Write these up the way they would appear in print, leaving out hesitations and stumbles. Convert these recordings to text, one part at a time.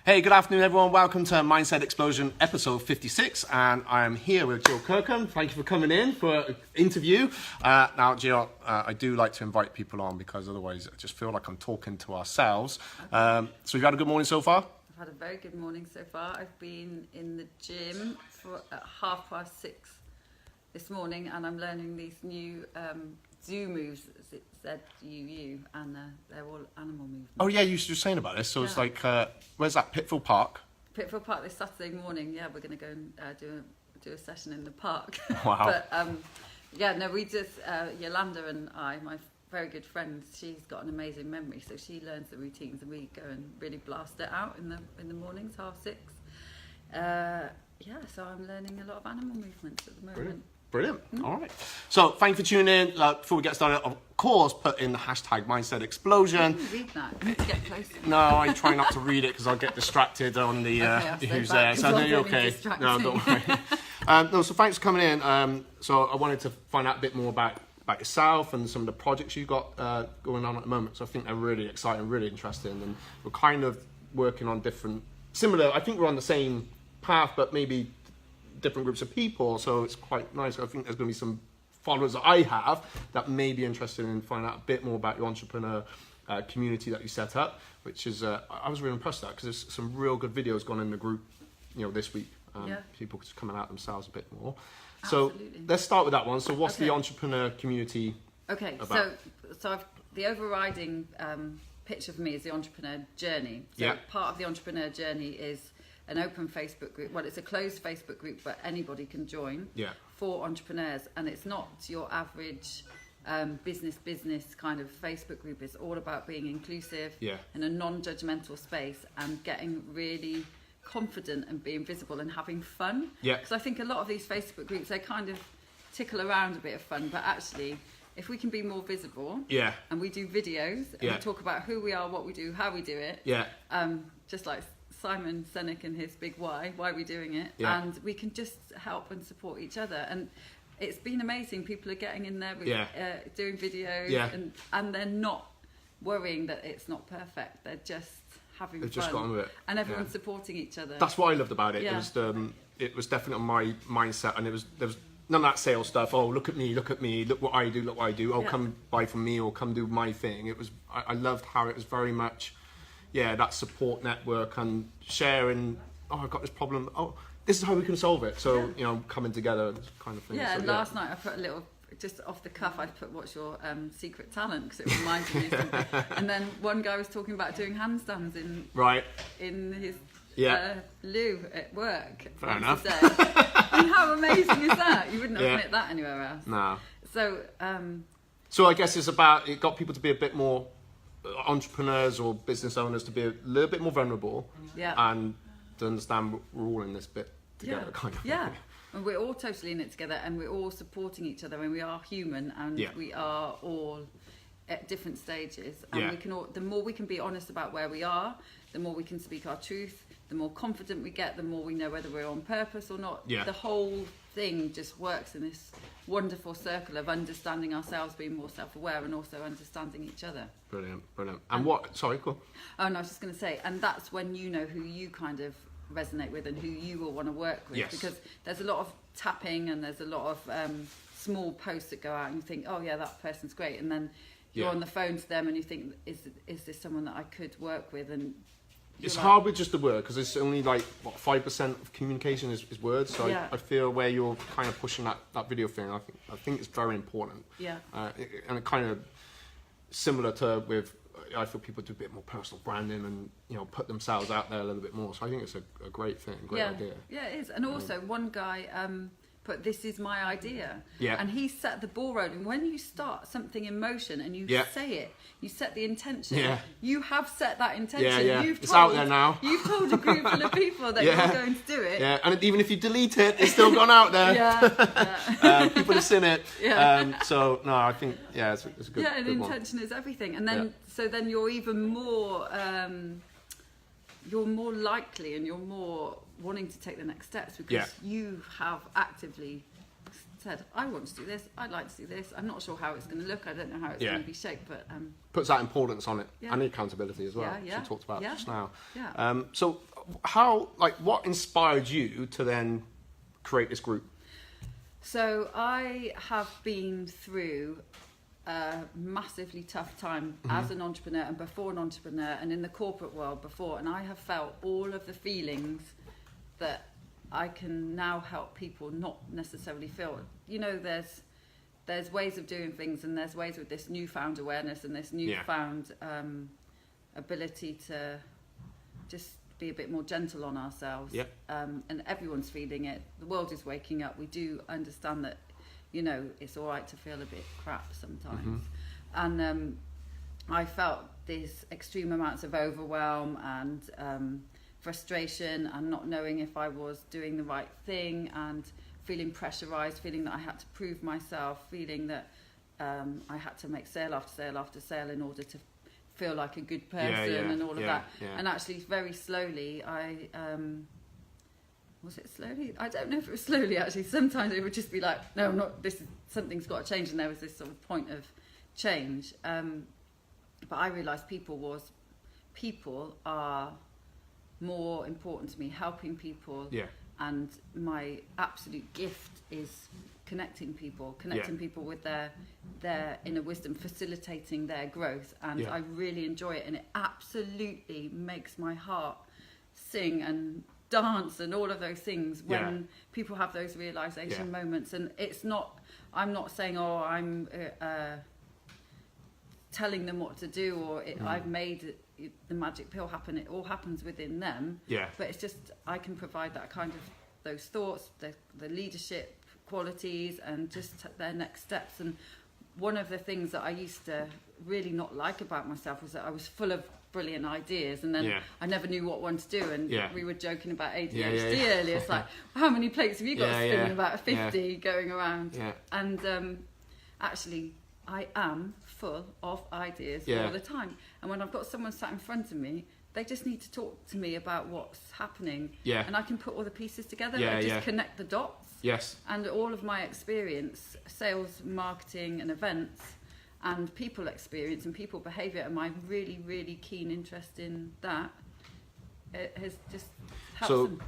Hey, good afternoon, everyone. Welcome to Mindset Explosion episode 56, and I'm here with Gill Kirkham. Thank you for coming in for an interview. Now, Gill, I do like to invite people on because otherwise I just feel like I'm talking to ourselves. So you've had a good morning so far? I've had a very good morning so far. I've been in the gym at 6:30 this morning, and I'm learning these new zoo moves, ZUU, and they're all animal movements. Oh yeah, you were saying about this. So it's like, where's that, Pitfield Park? Pitfield Park this Saturday morning. Yeah, we're going to go and do a session in the park. Wow. But we just Yolanda and I, my very good friend, she's got an amazing memory, so she learns the routines, and we go and really blast it out in the mornings, 6:30. So I'm learning a lot of animal movements at the moment. Brilliant. All right. So thank you for tuning in. Before we get started, of course, put in the hashtag Mindset Explosion. Read that. You need to get closer. No, I try not to read it because I'll get distracted on the who's there. So I know you're okay. No, don't worry. So thanks for coming in. So I wanted to find out a bit more about yourself and some of the projects you've got going on at the moment. So I think they're really exciting, really interesting, and we're kind of working on similar. I think we're on the same path, but maybe different groups of people, so it's quite nice. I think there's going to be some followers that I have that may be interested in finding out a bit more about your entrepreneur community that you set up, which is I was really impressed with that because there's some real good videos gone in the group, this week. People just coming out themselves a bit more. Absolutely. So let's start with that one. So what's the entrepreneur community about? So the overriding picture for me is the entrepreneur journey. So part of the entrepreneur journey is an open Facebook group. Well, it's a closed Facebook group, but anybody can join for entrepreneurs. And it's not your average business kind of Facebook group. It's all about being inclusive in a non-judgmental space and getting really confident and being visible and having fun. Because I think a lot of these Facebook groups, they kind of tickle around a bit of fun, but actually, if we can be more visible and we do videos and we talk about who we are, what we do, how we do it, just like Simon Sinek and his big why are we doing it, and we can just help and support each other, and it's been amazing. People are getting in there with doing videos and they're not worrying that it's not perfect, they're just having fun. Just got on with it, and everyone's supporting each other. That's what I loved about it. It was definitely my mindset, and there was none of that sales stuff. Oh, look at me, look what I do, oh come buy from me or come do my thing. It was I loved how it was very much that support network and sharing. Oh, I've got this problem. Oh, this is how we can solve it. So coming together kind of thing. Yeah, so, last night I put a little, just off the cuff, I put what's your secret talent, because it reminded me of something. And then one guy was talking about doing handstands in his loo at work. Fair enough. A day. And how amazing is that? You wouldn't admit that anywhere else. No. So I guess it got people to be a bit more entrepreneurs or business owners to be a little bit more vulnerable and to understand we're all in this bit together kind of thing. And we're all totally in it together, and we're all supporting each other, and we are human, and we are all at different stages, and we can all, the more we can be honest about where we are, the more we can speak our truth, the more confident we get, the more we know whether we're on purpose or not. The whole thing just works in this wonderful circle of understanding ourselves, being more self-aware, and also understanding each other. Brilliant. And sorry, cool. Oh, no, I was just going to say, and that's when you know who you kind of resonate with and who you will want to work with, because there's a lot of tapping and there's a lot of small posts that go out and you think, oh yeah, that person's great, and then you're on the phone to them and you think, is this someone that I could work with? And it's hard with just the word, because it's only 5% of communication is words. So I feel where you're kind of pushing that video thing, I think it's very important. And it kind of similar to with, I feel people do a bit more personal branding and put themselves out there a little bit more. So I think it's a great thing, great idea. Yeah, it is. And also one guy put, this is my idea. And he set the ball rolling. When you start something in motion and you say it, you set the intention. You have set that intention. It's out there now. You've told a group full of people that you're going to do it. And even if you delete it, it's still gone out there. People have seen it. So no, I think it's a good. Yeah, and intention is everything. And then so then you're even more. You're more likely and you're more wanting to take the next steps, because you have actively said, I want to do this, I'd like to do this, I'm not sure how it's going to look, I don't know how it's going to be shaped, but... puts that importance on it, and the accountability as well, she talked about just now. Yeah. So what inspired you to then create this group? So I have been through a massively tough time as an entrepreneur and before an entrepreneur and in the corporate world before, and I have felt all of the feelings that I can now help people not necessarily feel. You know, there's ways of doing things, and there's ways with this newfound awareness and this newfound ability to just be a bit more gentle on ourselves. And everyone's feeling it. The world is waking up. We do understand that, you know, it's all right to feel a bit crap sometimes. And I felt these extreme amounts of overwhelm and frustration and not knowing if I was doing the right thing and feeling pressurized, feeling that I had to prove myself, feeling that I had to make sale after sale after sale in order to feel like a good person and all of that. And actually very slowly was it slowly? I don't know if it was slowly actually. Sometimes it would just be like, no, not this. Something's got to change, and there was this sort of point of change. But I realised people are more important to me, helping people. And my absolute gift is connecting people with their inner wisdom, facilitating their growth, and I really enjoy it, and it absolutely makes my heart sing and dance and all of those things when people have those realization moments. And I'm not saying I'm telling them what to do, or I've made the magic pill happen. It all happens within them, but it's just I can provide that kind of those thoughts, the leadership qualities, and just their next steps. And one of the things that I used to really not like about myself was that I was full of brilliant ideas, and then I never knew what one to do. And we were joking about ADHD earlier. It's like, how many plates have you got spinning? About 50 going around. And actually I am full of ideas all the time, and when I've got someone sat in front of me, they just need to talk to me about what's happening, and I can put all the pieces together. I just connect the dots. And all of my experience, sales, marketing and events, and people experience and people behaviour, and my really, really keen interest in that, it has just helped.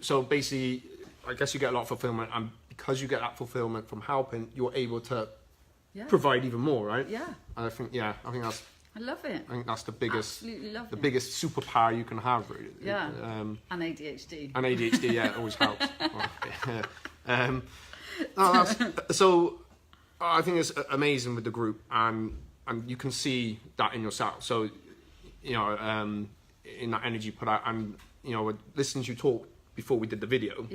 So basically, I guess you get a lot of fulfillment, and because you get that fulfillment from helping, you're able to provide even more, right? And I think that's. I love it. I think that's the biggest, absolutely love the biggest superpower you can have, really. And ADHD. And ADHD, it always helps. So I think it's amazing with the group, and you can see that in yourself. So, you know, in that energy you put out, and you know, listening to you talk before we did the video.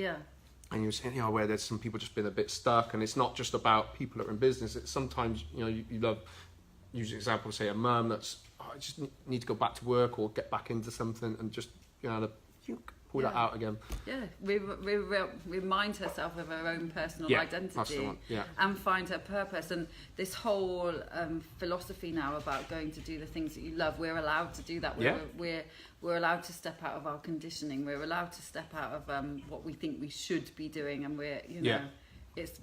And you were saying, you know, where there's some people just been a bit stuck, and it's not just about people that are in business. It's sometimes, you know, you love, use the example, say a mum that's, I just need to go back to work or get back into something, and just, you know, pull that out again. Remind herself of her own personal identity, that's the one. and find her purpose. And this whole philosophy now about going to do the things that you love, we're allowed to do that. We're allowed to step out of our conditioning. We're allowed to step out of what we think we should be doing, and we're, you know, it's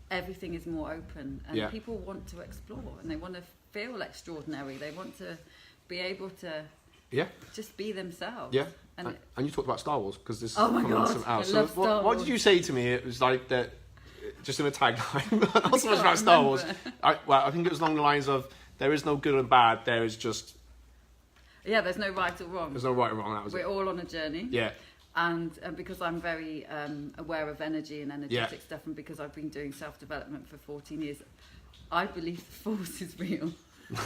everything is more open, and people want to explore, and they want to feel extraordinary. They want to be able to just be themselves. And you talked about Star Wars, because this is coming on some hours. So what did you say to me? It was like that, just in a tagline, not so much about Star Wars. I think it was along the lines of, there is no good and bad, there is just... there's no right or wrong. There's no right or wrong, that was We're all on a journey. And because I'm very aware of energy and energetic stuff, and because I've been doing self-development for 14 years, I believe the force is real. You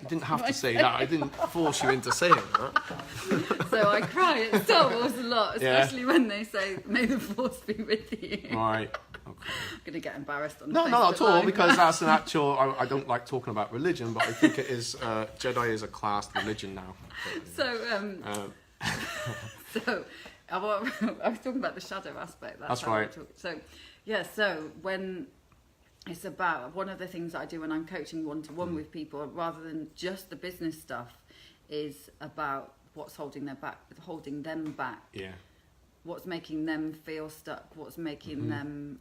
didn't have to say that. I didn't force you into saying that. So I cry at Star Wars a lot, especially when they say, may the force be with you. Right. Okay. I'm going to get embarrassed on No, not at all, because that's an actual... I don't like talking about religion, but I think it is... Jedi is a classed religion now. So I was talking about the shadow aspect. That's right. So when... It's about, one of the things that I do when I'm coaching one-to-one with people, rather than just the business stuff, is about what's holding them back. What's making them feel stuck, what's making them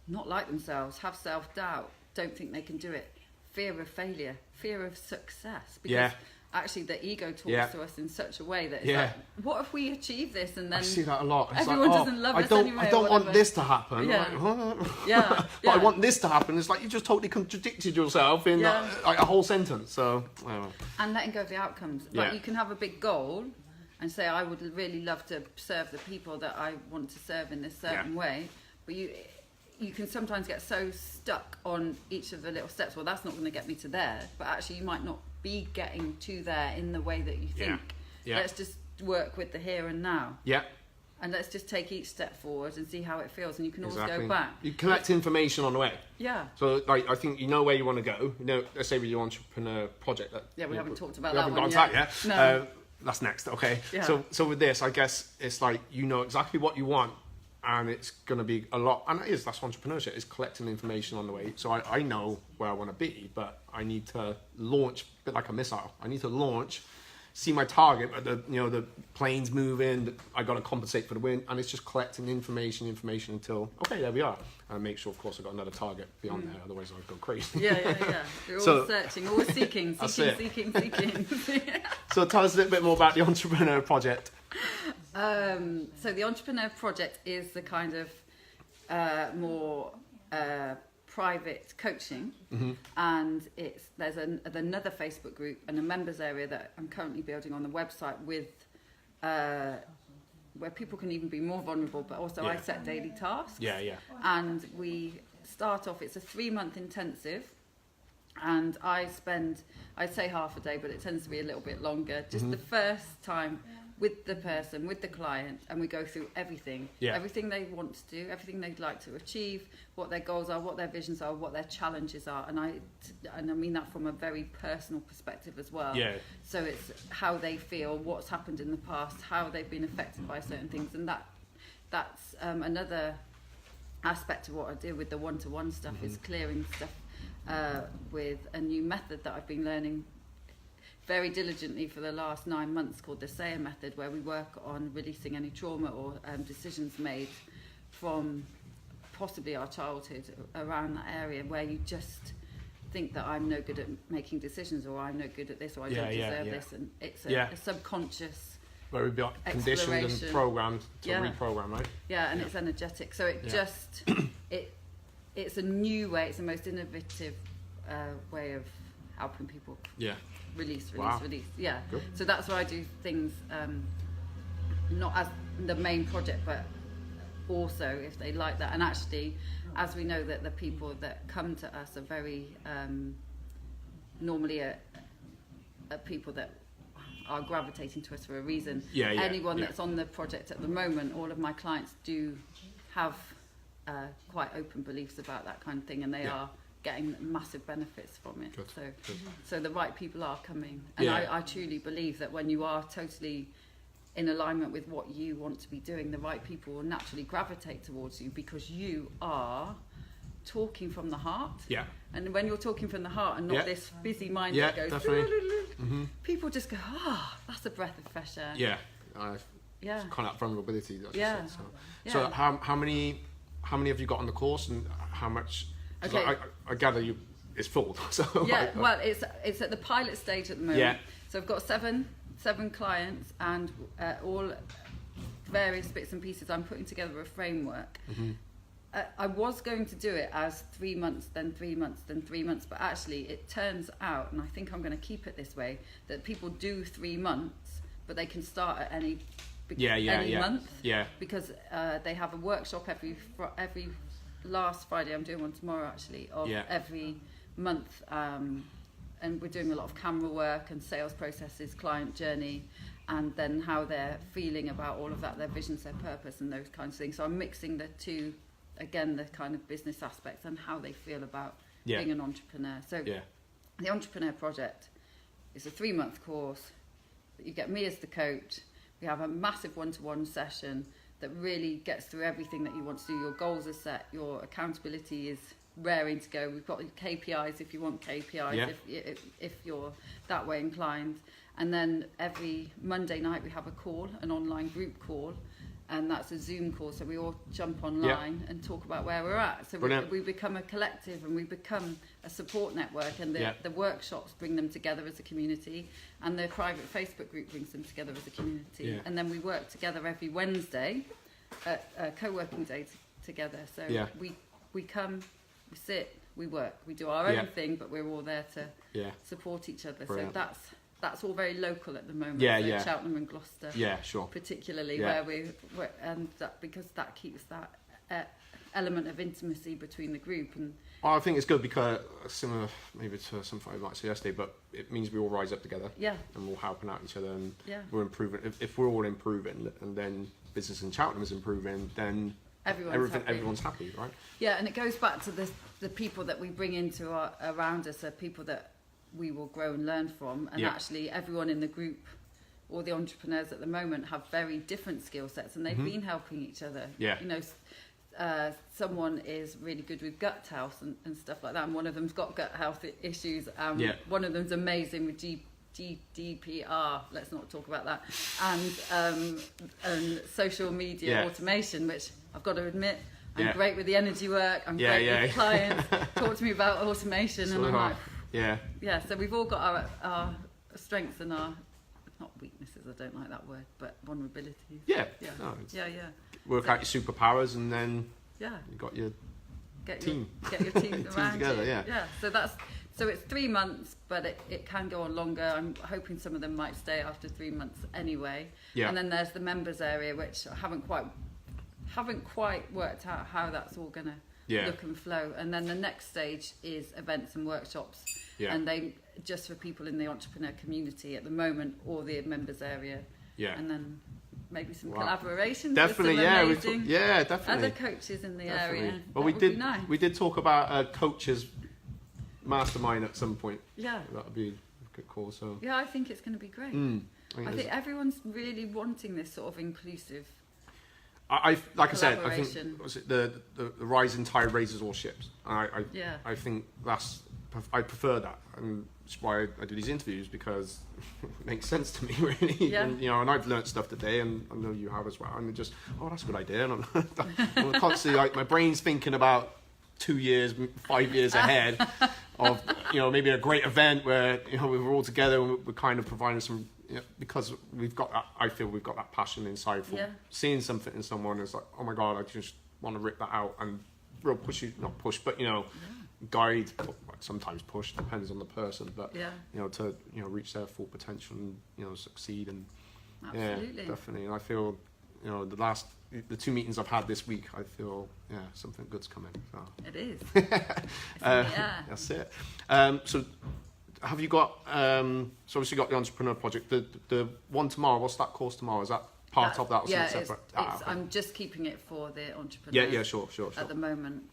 not like themselves, have self-doubt, don't think they can do it, fear of failure, fear of success. Because actually the ego talks to us in such a way that it's like, what if we achieve this and then I see that a lot. It's everyone like, doesn't love us anyway, I don't want this to happen. Yeah. Like, but I want this to happen. It's like you just totally contradicted yourself in like a whole sentence. So and letting go of the outcomes. Like you can have a big goal and say, I would really love to serve the people that I want to serve in this certain way, but you can sometimes get so stuck on each of the little steps. Well, that's not going to get me to there, but actually you might not be getting to there in the way that you think. Let's just work with the here and now. And let's just take each step forward and see how it feels, and you can always go back. You collect information on the way. So like, I think you know where you want to go. You know, let's say with your entrepreneur project. We haven't talked about that one yet. We haven't gone to that yet. No. That's next, okay. So with this, I guess it's like, you know exactly what you want, and it's going to be a lot, and that's entrepreneurship, is collecting information on the way. So I know where I want to be, but I need to launch, a bit like a missile. I need to launch, see my target, but the plane's moving, I got to compensate for the wind, and it's just collecting information until, okay, there we are. And make sure, of course, I've got another target beyond there, otherwise I'll go crazy. You're always searching, always seeking. So tell us a little bit more about the entrepreneur project. So the entrepreneur project is the kind of more private coaching, and there's another Facebook group and a members area that I'm currently building on the website with where people can even be more vulnerable, but also I set daily tasks. And we start off, it's a 3-month intensive, and I'd say half a day, but it tends to be a little bit longer, just the first time with the person, with the client, and we go through everything they want to do, everything they'd like to achieve, what their goals are, what their visions are, what their challenges are, and I mean that from a very personal perspective as well. So it's how they feel, what's happened in the past, how they've been affected by certain things, and that's another aspect of what I do with the one-to-one stuff, is clearing stuff with a new method that I've been learning very diligently for the last 9 months, called the SAYA method, where we work on releasing any trauma or decisions made from possibly our childhood around that area, where you just think that I'm no good at making decisions, or I'm no good at this, or I don't deserve this, and it's a subconscious, where we've got conditioned and programmed to reprogram, right? And it's energetic, so it just it's a new way, it's the most innovative way of helping people release. Good. So that's why I do things, not as the main project, but also if they like that. And actually, as we know that the people that come to us are very normally are people that are gravitating to us for a reason. Anyone that's on the project at the moment, all of my clients do have quite open beliefs about that kind of thing, and they are getting massive benefits from it. So the right people are coming, and I truly believe that when you are totally in alignment with what you want to be doing, the right people will naturally gravitate towards you, because you are talking from the heart. And when you're talking from the heart and not this busy mind that goes, people just go, that's a breath of fresh air. It's kind of that vulnerability. So how many have you got on the course, and how much? I gather it's full. So well, it's at the pilot stage at the moment. So I've got seven clients, and all various bits and pieces. I'm putting together a framework. I was going to do it as 3 months, then 3 months, then 3 months, but actually it turns out, and I think I'm going to keep it this way, that people do 3 months, but they can start at any month. Because they have a workshop every last Friday. I'm doing one tomorrow actually, of every month, and we're doing a lot of camera work and sales processes, client journey, and then how they're feeling about all of that, their visions, their purpose, and those kinds of things. So I'm mixing the two, again, the kind of business aspects and how they feel about being an entrepreneur. So the Entrepreneur Project is a 3-month course. You get me as the coach. We have a massive one-to-one session that really gets through everything that you want to do. Your goals are set, your accountability is raring to go. We've got KPIs if you want KPIs, if you're that way inclined. And then every Monday night we have a call, an online group call, and that's a Zoom call, so we all jump online and talk about where we're at. So we become a collective, and we become a support network, and the workshops bring them together as a community, and the private Facebook group brings them together as a community, and then we work together every Wednesday at a co-working day together. So we come, we sit, we work, we do our own thing, but we're all there to support each other. Brilliant. So that's all very local at the moment. Cheltenham and Gloucester. Particularly where because that keeps that element of intimacy between the group. And I think it's good because similar maybe to something I might say yesterday, but it means we all rise up together. And we're helping out each other, and we're improving. If we're all improving, and then business in Cheltenham is improving, then everyone's happy, right? Yeah, and it goes back to the people that we bring into around us, are people that we will grow and learn from, and actually everyone in the group, all the entrepreneurs at the moment, have very different skill sets, and they've been helping each other. You know, someone is really good with gut health and stuff like that, and one of them's got gut health issues. One of them's amazing with GDPR, let's not talk about that, and social media automation, which I've got to admit, I'm great with the energy work, I'm great with clients, talk to me about automation, and I'm like, so we've all got our strengths and our, not weaknesses, I don't like that word, but vulnerabilities. Work out your superpowers, and then you got your team. Get your team around together, So it's 3 months, but it can go on longer. I'm hoping some of them might stay after 3 months anyway. And then there's the members area, which I haven't quite worked out how that's all going to look and flow. And then the next stage is events and workshops, and they just for people in the entrepreneur community at the moment, or the members area. And then maybe some collaboration. Definitely, with some amazing definitely. other coaches in the area. Well, we did talk about a coaches mastermind at some point. That would be a good call. So I think it's going to be great. I think everyone's really wanting this sort of inclusive. I said, I think the rising tide raises all ships. I think I prefer that, and that's why I do these interviews, because it makes sense to me, really. And, you know, and I've learnt stuff today, and I know you have as well. And just, that's a good idea. And I'm constantly like, my brain's thinking about 2 years, 5 years ahead of, you know, maybe a great event where, you know, we're all together and we're kind of providing some. Because we've got that, I feel we've got that passion inside for seeing something in someone. It's like, oh my God, I just want to rip that out and real not push, but you know, guide. Sometimes push, depends on the person, but you know, to reach their full potential and succeed. And absolutely. Definitely. And I feel, the 2 meetings I've had this week, I feel something good's coming. So. It is. That's it. So. Have you got, so obviously you got the Entrepreneur Project, the one tomorrow, what's that course tomorrow? Is that part of that or something separate? Okay. I'm just keeping it for the entrepreneurs sure. at the moment,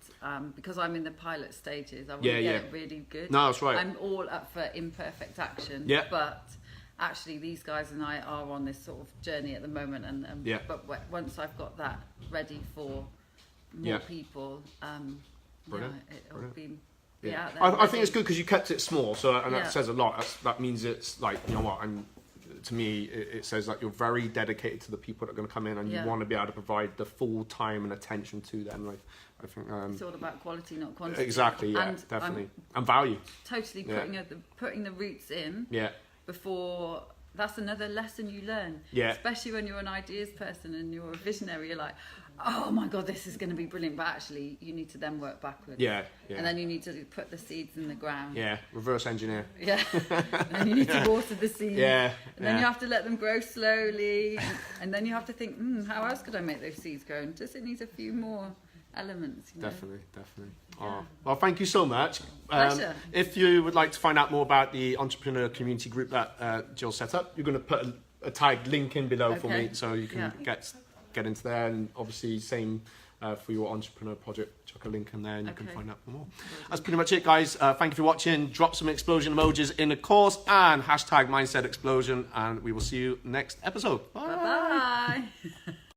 because I'm in the pilot stages. I want to get it really good. No, that's right. I'm all up for imperfect action, but actually these guys and I are on this sort of journey at the moment, but once I've got that ready for more people, it'll be... I think it's good because you kept it small, and that says a lot. That means it's like, you know what, and to me it says that you're very dedicated to the people that are going to come in, and you want to be able to provide the full time and attention to them. Like, I think it's all about quality, not quantity. Exactly, and definitely, and value. Totally putting the roots in. Before. That's another lesson you learn. Especially when you're an ideas person and you're a visionary. You're like, oh my God, this is going to be brilliant. But actually, you need to then work backwards. And then you need to put the seeds in the ground. Reverse engineer. And then you need to water the seeds. And then you have to let them grow slowly. And then you have to think, how else could I make those seeds grow? And does it need a few more elements? Definitely. Well, thank you so much. Pleasure. If you would like to find out more about the entrepreneur community group that Jill set up, you're going to put a tagged link in below for me, so you can get into there. And obviously same for your entrepreneur project, chuck a link in there and you can find out more. That's pretty much it, guys. Thank you for watching. Drop some explosion emojis in the course and #mindset explosion, and we will see you next episode. Bye.